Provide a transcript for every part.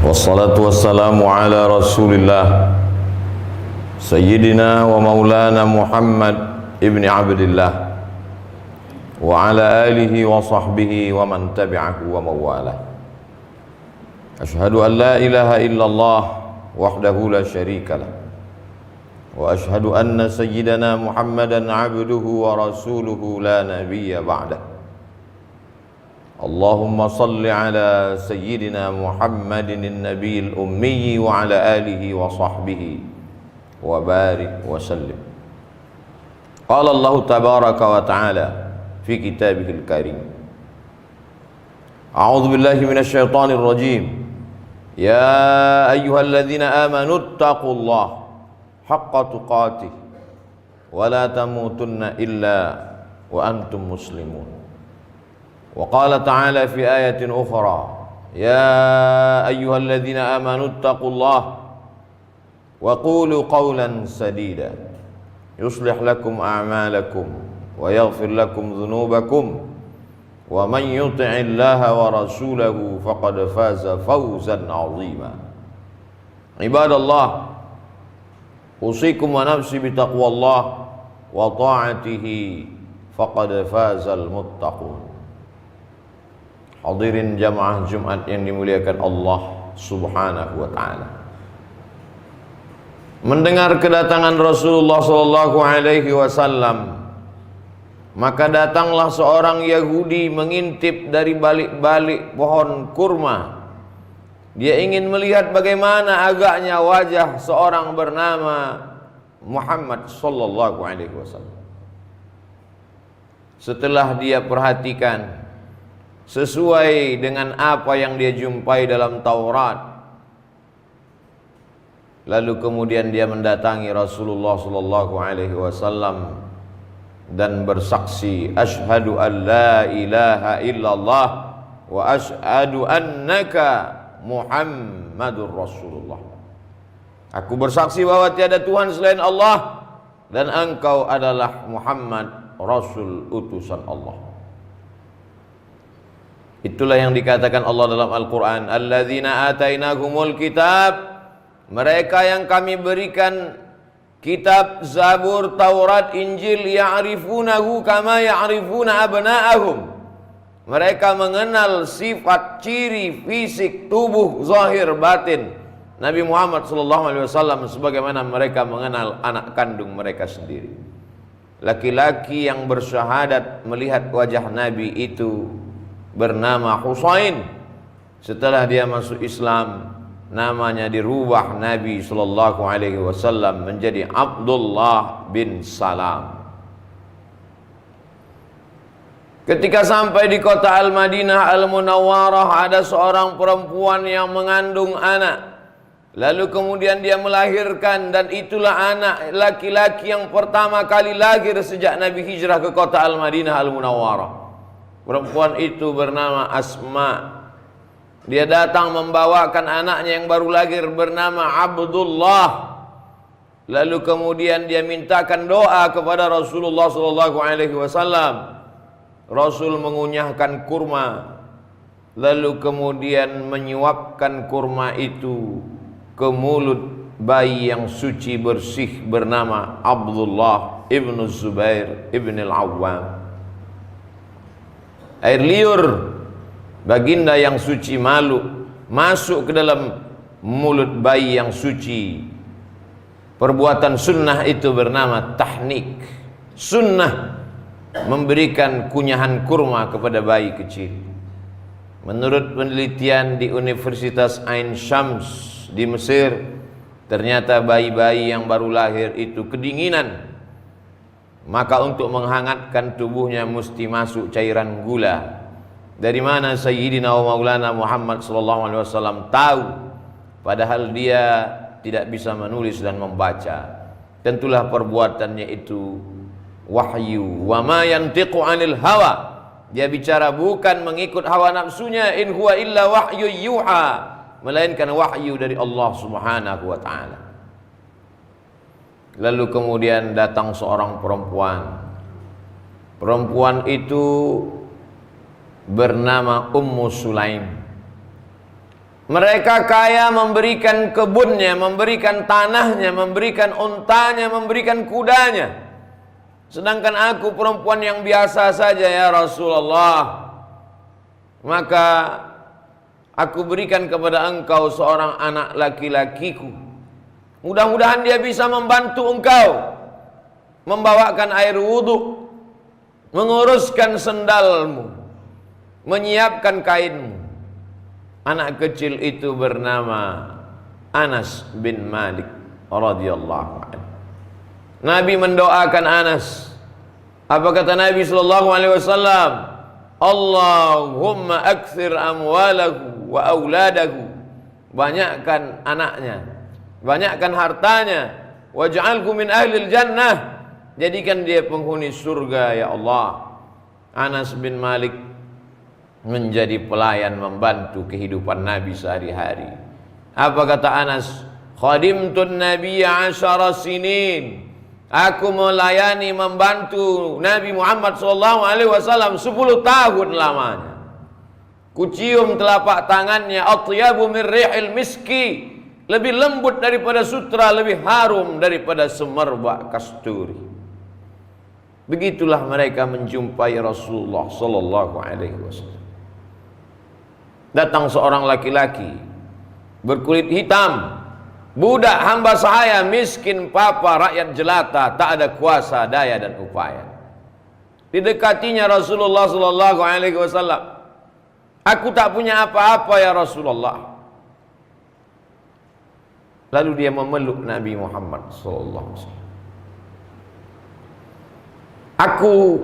والصلاة والسلام على رسول الله سيدنا ومولانا محمد ابن عبد الله وعلى آله وصحبه ومن تبعه ومواله. أشهد أن لا إله إلا الله وحده لا شريك له وأشهد أن سيدنا محمدا عبده ورسوله لا نبي بعده. اللهم صل على سيدنا محمد النبي الأمي وعلى آله وصحبه وبارك وسلم. قال الله تبارك وتعالى في كتابه الكريم: أعوذ بالله من الشيطان الرجيم. يا أيها الذين آمنوا اتقوا الله حق تقاته ولا تموتن إلا وأنتم مسلمون. وقال تعالى في آية أخرى: يا أيها الذين آمنوا اتقوا الله وقولوا قولا سديدا يصلح لكم أعمالكم ويغفر لكم ذنوبكم ومن يطع الله ورسوله فقد فاز فوزا عظيما. عباد الله، أوصيكم ونفسي بتقوى الله وطاعته فقد فاز المتقون. Hadirin jamaah Jumat yang dimuliakan Allah Subhanahu wa taala. Mendengar kedatangan Rasulullah sallallahu alaihi wasallam, maka datanglah seorang Yahudi mengintip dari balik-balik pohon kurma. Dia ingin melihat bagaimana agaknya wajah seorang bernama Muhammad sallallahu alaihi wasallam. Setelah dia perhatikan sesuai dengan apa yang dia jumpai dalam Taurat, lalu kemudian dia mendatangi Rasulullah sallallahu alaihi wasallam dan bersaksi, asyhadu an la ilaha illallah wa asyhadu annaka Muhammadur Rasulullah. Aku bersaksi bahwa tiada Tuhan selain Allah dan engkau adalah Muhammad, Rasul utusan Allah. Itulah yang dikatakan Allah dalam Al-Quran, alladzina atainahumul kitab, mereka yang kami berikan kitab, Zabur, Taurat, Injil, ya'rifunahu kama ya'rifuna abna'ahum. Mereka mengenal sifat, ciri, fisik, tubuh, zahir, batin Nabi Muhammad SAW sebagaimana mereka mengenal anak kandung mereka sendiri. Laki-laki yang bersyahadat melihat wajah Nabi itu bernama Husain. Setelah dia masuk Islam, namanya dirubah Nabi sallallahu alaihi wasallam menjadi Abdullah bin Salam. Ketika sampai di kota Al-Madinah Al-Munawwarah, ada seorang perempuan yang mengandung anak. Lalu kemudian dia melahirkan, dan itulah anak laki-laki yang pertama kali lahir sejak Nabi hijrah ke kota Al-Madinah Al-Munawwarah. Perempuan itu bernama Asma. Dia datang membawakan anaknya yang baru lahir bernama Abdullah. Lalu kemudian dia mintakan doa kepada Rasulullah SAW. Rasul mengunyahkan kurma, lalu kemudian menyuapkan kurma itu ke mulut bayi yang suci bersih bernama Abdullah ibnu Zubair ibn al-Awwam. Air liur baginda yang suci malu masuk ke dalam mulut bayi yang suci. Perbuatan sunnah itu bernama tahnik. Sunnah memberikan kunyahan kurma kepada bayi kecil. Menurut penelitian di Universitas Ain Shams di Mesir, ternyata bayi-bayi yang baru lahir itu kedinginan. Maka untuk menghangatkan tubuhnya mesti masuk cairan gula. Dari mana Sayyidina wa Maulana Muhammad SAW tahu, padahal dia tidak bisa menulis dan membaca? Tentulah perbuatannya itu wahyu. Wa ma yantiqu anil hawa, dia bicara bukan mengikut hawa nafsunya. In huwa illa wahyu yuha, melainkan wahyu dari Allah Subhanahu wa ta'ala. Lalu kemudian datang seorang perempuan. Perempuan itu bernama Ummu Sulaim. Mereka kaya memberikan kebunnya, memberikan tanahnya, memberikan untanya, memberikan kudanya. Sedangkan aku perempuan yang biasa saja ya Rasulullah. Maka aku berikan kepada engkau seorang anak laki-lakiku. Mudah-mudahan dia bisa membantu engkau membawakan air wudhu, menguruskan sendalmu, menyiapkan kainmu. Anak kecil itu bernama Anas bin Malik radhiyallahu anhu. Nabi mendoakan Anas. Apa kata Nabi sallallahu alaihi wasallam? Allahumma akthir amwalahu wa auladahu. Banyakkan anaknya, banyakkan hartanya. Waj'alhu min ahlil jannah. Jadikan dia penghuni surga ya Allah. Anas bin Malik menjadi pelayan membantu kehidupan Nabi sehari-hari. Apa kata Anas? Khadimtun nabiyya 10 sinin. Aku melayani membantu Nabi Muhammad SAW 10 tahun lamanya. Kucium telapak tangannya, atyabu min rihil miski, lebih lembut daripada sutra, lebih harum daripada semerbak kasturi. Begitulah mereka menjumpai Rasulullah sallallahu alaihi wasallam. Datang seorang laki-laki berkulit hitam, budak hamba sahaya, miskin papa, rakyat jelata, tak ada kuasa, daya dan upaya. Didekatinya Rasulullah sallallahu alaihi wasallam. Aku tak punya apa-apa ya Rasulullah. Lalu dia memeluk Nabi Muhammad sallallahu alaihi wasallam. Aku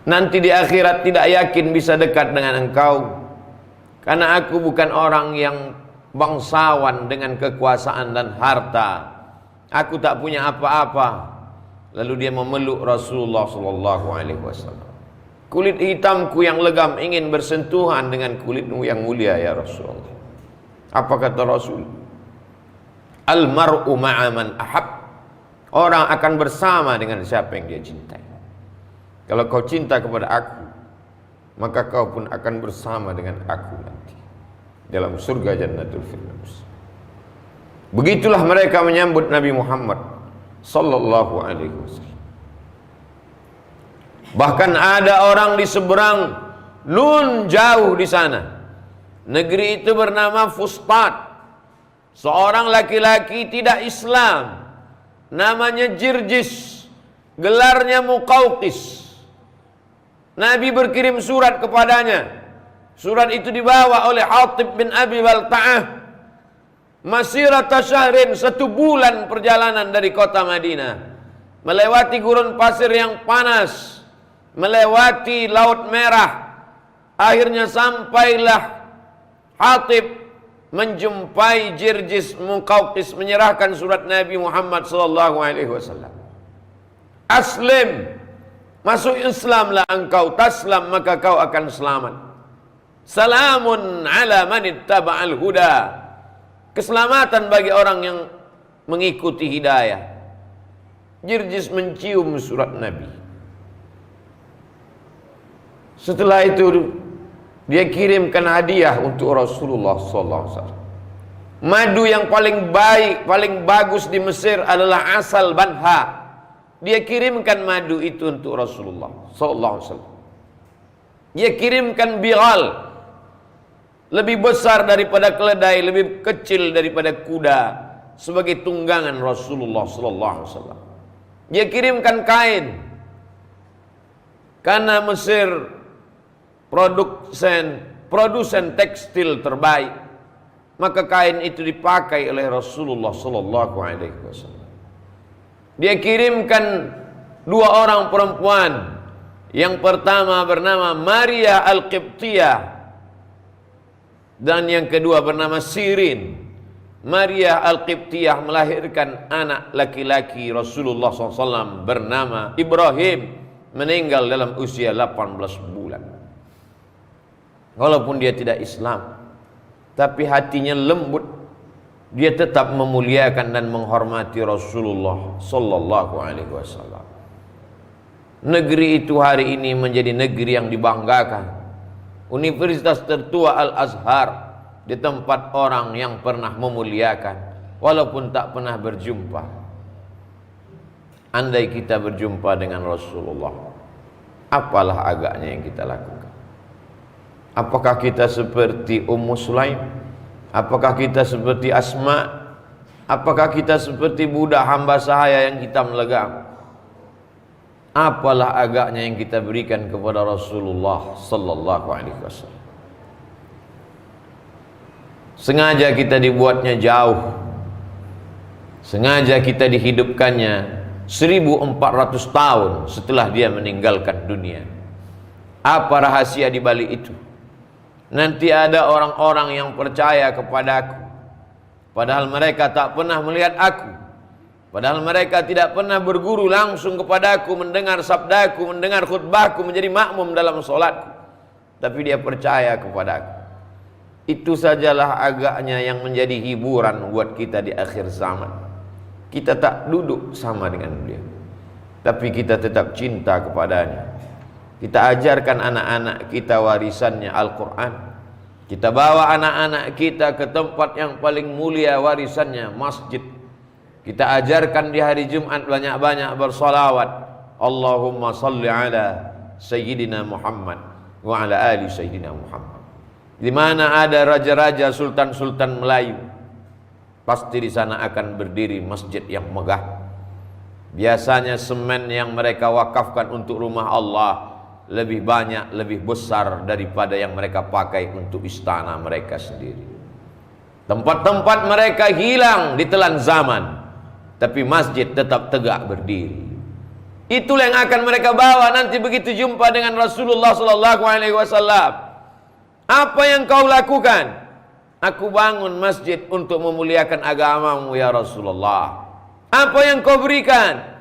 nanti di akhirat tidak yakin bisa dekat dengan engkau, karena aku bukan orang yang bangsawan dengan kekuasaan dan harta. Aku tak punya apa-apa. Lalu dia memeluk Rasulullah sallallahu alaihi wasallam. Kulit hitamku yang legam ingin bersentuhan dengan kulitmu yang mulia ya Rasulullah. Apa kata Rasul? Al-mar'u ma'a man ahab. Orang akan bersama dengan siapa yang dia cintai. Kalau kau cinta kepada aku, maka kau pun akan bersama dengan aku nanti dalam surga Jannatul Firdaus. Begitulah mereka menyambut Nabi Muhammad sallallahu alaihi wasallam. Bahkan ada orang di seberang Nun jauh di sana. Negeri itu bernama Fustat. Seorang laki-laki tidak Islam, namanya Jirjis, gelarnya Muqawqis. Nabi berkirim surat kepadanya. Surat itu dibawa oleh Hatib bin Abi Balta'ah. Masirata syahrin, 1 bulan perjalanan dari kota Madinah, melewati gurun pasir yang panas, melewati Laut Merah. Akhirnya sampailah Hatib menjumpai Jirjis Muqawqis, menyerahkan surat Nabi Muhammad sallallahu alaihi wasallam. Aslim, masuk Islamlah engkau, taslam maka kau akan selamat. Salamun ala man ittaba'al huda. Keselamatan bagi orang yang mengikuti hidayah. Jirjis mencium surat Nabi. Setelah itu dia kirimkan hadiah untuk Rasulullah sallallahu alaihi wasallam. Madu yang paling baik, paling bagus di Mesir adalah asal banha. Dia kirimkan madu itu untuk Rasulullah sallallahu alaihi wasallam. Dia kirimkan bighal, lebih besar daripada keledai, lebih kecil daripada kuda, sebagai tunggangan Rasulullah sallallahu alaihi wasallam. Dia kirimkan kain, karena Mesir produsen tekstil terbaik, maka kain itu dipakai oleh Rasulullah sallallahu alaihi wasallam. Dia kirimkan 2 orang perempuan. Yang pertama bernama Maria Al-Qibtiyah, dan yang kedua bernama Sirin. Maria Al-Qibtiyah melahirkan anak laki-laki Rasulullah SAW bernama Ibrahim, meninggal dalam usia 18 bulan. Walaupun dia tidak Islam, tapi hatinya lembut. Dia tetap memuliakan dan menghormati Rasulullah sallallahu alaihi wasallam. Negeri itu hari ini menjadi negeri yang dibanggakan. Universitas tertua Al-Azhar di tempat orang yang pernah memuliakan, walaupun tak pernah berjumpa. Andai kita berjumpa dengan Rasulullah, apalah agaknya yang kita lakukan? Apakah kita seperti Ummu Sulaim? Apakah kita seperti Asma? Apakah kita seperti budak hamba sahaya yang hitam legam? Apalah agaknya yang kita berikan kepada Rasulullah sallallahu alaihi wasallam? Sengaja kita dibuatnya jauh, sengaja kita dihidupkannya 1400 tahun setelah dia meninggalkan dunia. Apa rahasia di balik itu? Nanti ada orang-orang yang percaya kepadaku, padahal mereka tak pernah melihat aku, padahal mereka tidak pernah berguru langsung kepadaku, mendengar sabdaku, mendengar khutbahku, menjadi makmum dalam solatku, tapi dia percaya kepadaku. Itu sajalah agaknya yang menjadi hiburan buat kita di akhir zaman. Kita tak duduk sama dengan beliau, tapi kita tetap cinta kepadanya. Kita ajarkan anak-anak kita warisannya Al-Quran. Kita bawa anak-anak kita ke tempat yang paling mulia warisannya, masjid. Kita ajarkan di hari Jumat banyak-banyak bersalawat. Allahumma salli ala Sayyidina Muhammad wa ala ali Sayyidina Muhammad. Di mana ada raja-raja, sultan-sultan Melayu, pasti di sana akan berdiri masjid yang megah. Biasanya semen yang mereka wakafkan untuk rumah Allah lebih banyak, lebih besar daripada yang mereka pakai untuk istana mereka sendiri. Tempat-tempat mereka hilang ditelan zaman, tapi masjid tetap tegak berdiri. Itulah yang akan mereka bawa nanti begitu jumpa dengan Rasulullah sallallahu alaihi wasallam. Apa yang kau lakukan? Aku bangun masjid untuk memuliakan agamamu ya Rasulullah. Apa yang kau berikan?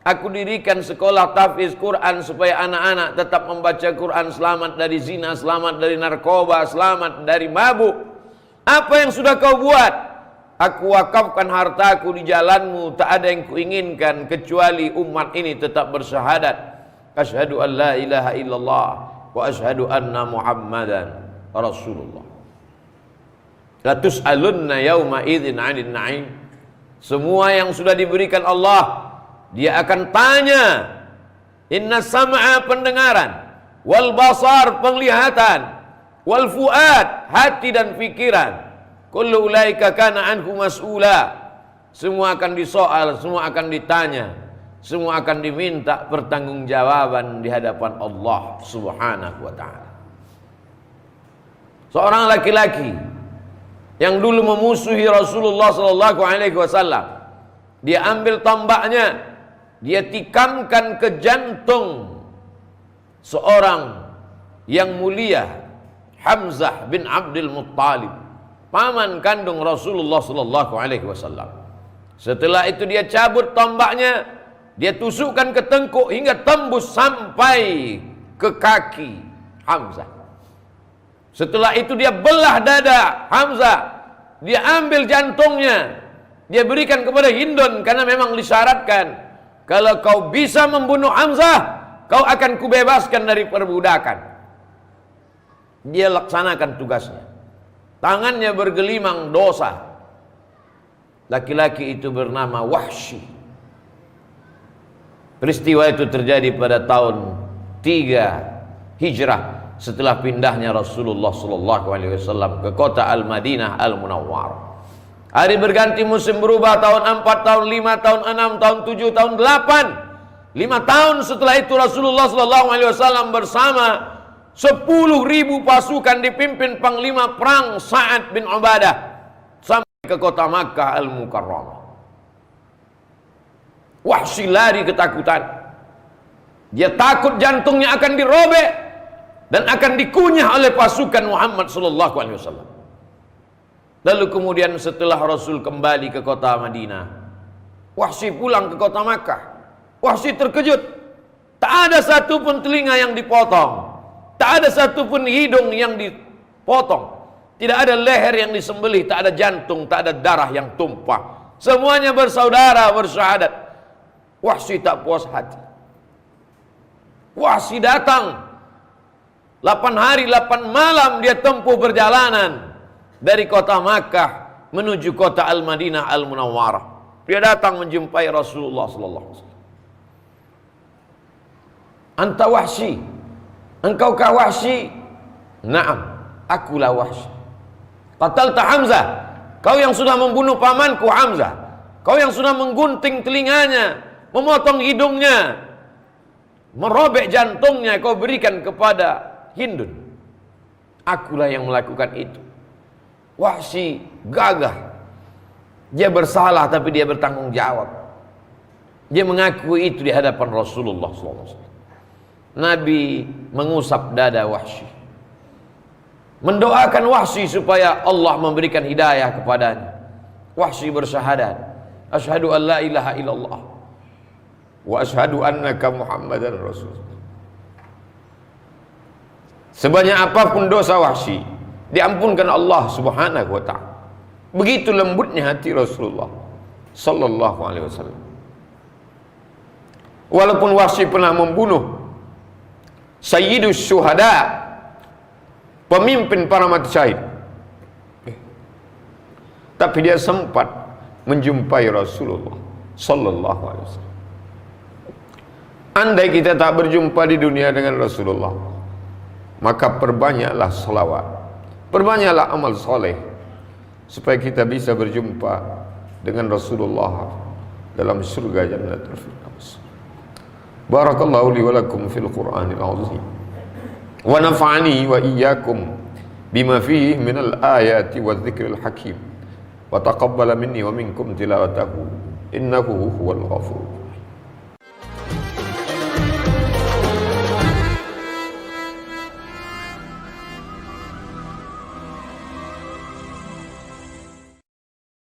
Aku dirikan sekolah tahfiz Quran supaya anak-anak tetap membaca Quran, selamat dari zina, selamat dari narkoba, selamat dari mabuk. Apa yang sudah kau buat? Aku wakafkan hartaku di jalanmu, tak ada yang kuinginkan kecuali umat ini tetap bersyahadat asyhadu an la ilaha illallah wa asyhadu anna Muhammadan Rasulullah. La tus'alunna yawma idzin 'anil na'im. Semua yang sudah diberikan Allah, dia akan tanya. Inna sam'a pendengaran, wal basar penglihatan, wal fuad hati dan pikiran. Kullu ulaika kana anhu mas'ula. Semua akan disoal, semua akan ditanya, semua akan diminta pertanggungjawaban di hadapan Allah Subhanahu wa taala. Seorang laki-laki yang dulu memusuhi Rasulullah sallallahu alaihi wasallam, dia ambil tombaknya, dia tikamkan ke jantung seorang yang mulia, Hamzah bin Abdul Muttalib, paman kandung Rasulullah sallallahu alaihi wasallam. Setelah itu dia cabut tombaknya, dia tusukkan ke tengkuk hingga tembus sampai ke kaki Hamzah. Setelah itu dia belah dada Hamzah, dia ambil jantungnya, dia berikan kepada Hindun karena memang disyaratkan, kalau kau bisa membunuh Hamzah, kau akan kubebaskan dari perbudakan. Dia laksanakan tugasnya. Tangannya bergelimang dosa. Laki-laki itu bernama Wahsy. Peristiwa itu terjadi pada tahun 3 Hijrah, setelah pindahnya Rasulullah sallallahu alaihi wasallam ke kota Al-Madinah Al-Munawwarah. Hari berganti musim berubah, tahun 4, tahun 5, tahun 6, tahun 7, tahun 8. 5 tahun setelah itu Rasulullah sallallahu alaihi wasallam bersama 10.000 pasukan dipimpin panglima perang Sa'ad bin Ubadah sampai ke kota Makkah Al-Mukarramah. Wahsy lari ketakutan. Dia takut jantungnya akan dirobek dan akan dikunyah oleh pasukan Muhammad sallallahu alaihi wasallam. Lalu kemudian setelah Rasul kembali ke kota Madinah, Wahsy pulang ke kota Makkah. Wahsy terkejut. Tak ada satupun telinga yang dipotong, tak ada satupun hidung yang dipotong, tidak ada leher yang disembelih, tak ada jantung, tak ada darah yang tumpah. Semuanya bersaudara, bersyahadat. Wahsy tak puas hati. Wahsy datang 8 hari 8 malam dia tempuh perjalanan dari kota Makkah menuju kota Al-Madinah Al-Munawwarah. Dia datang menjumpai Rasulullah sallallahu alaihi wasallam. Anta Wahsy, engkaukah Wahsy? Naam, akulah Wahsy. Qatalta Hamzah, kau yang sudah membunuh pamanku Hamzah, kau yang sudah menggunting telinganya, memotong hidungnya, merobek jantungnya, kau berikan kepada Hindun. Akulah yang melakukan itu. Wahsy gagah. Dia bersalah tapi dia bertanggung jawab. Dia mengakui itu di hadapan Rasulullah SAW. Nabi mengusap dada Wahsy, mendoakan Wahsy supaya Allah memberikan hidayah kepadanya. Wahsy bersyahadat, asyhadu an la ilaha illallah wa asyhadu annaka Muhammadar Rasulullah. Sebanyak apapun dosa Wahsy, diampunkan Allah Subhanahu wa ta'ala. Begitu lembutnya hati Rasulullah sallallahu alaihi wasallam. Walaupun Wahsy pernah membunuh Sayyidus Syuhada, pemimpin para mati syahid, tapi dia sempat menjumpai Rasulullah sallallahu alaihi wasallam. Andai kita tak berjumpa di dunia dengan Rasulullah, maka perbanyaklah selawat, perbanyaklah amal soleh, supaya kita bisa berjumpa dengan Rasulullah dalam surga Jannatul Firdaus. Barakallahu li wa lakum fil Qur'anil azim wa nafa'ani wa iyyakum bima fihi minal ayati wadh-dhikril hakim wa taqabbala minni wa minkum tilawatahu innahu huwal ghafur.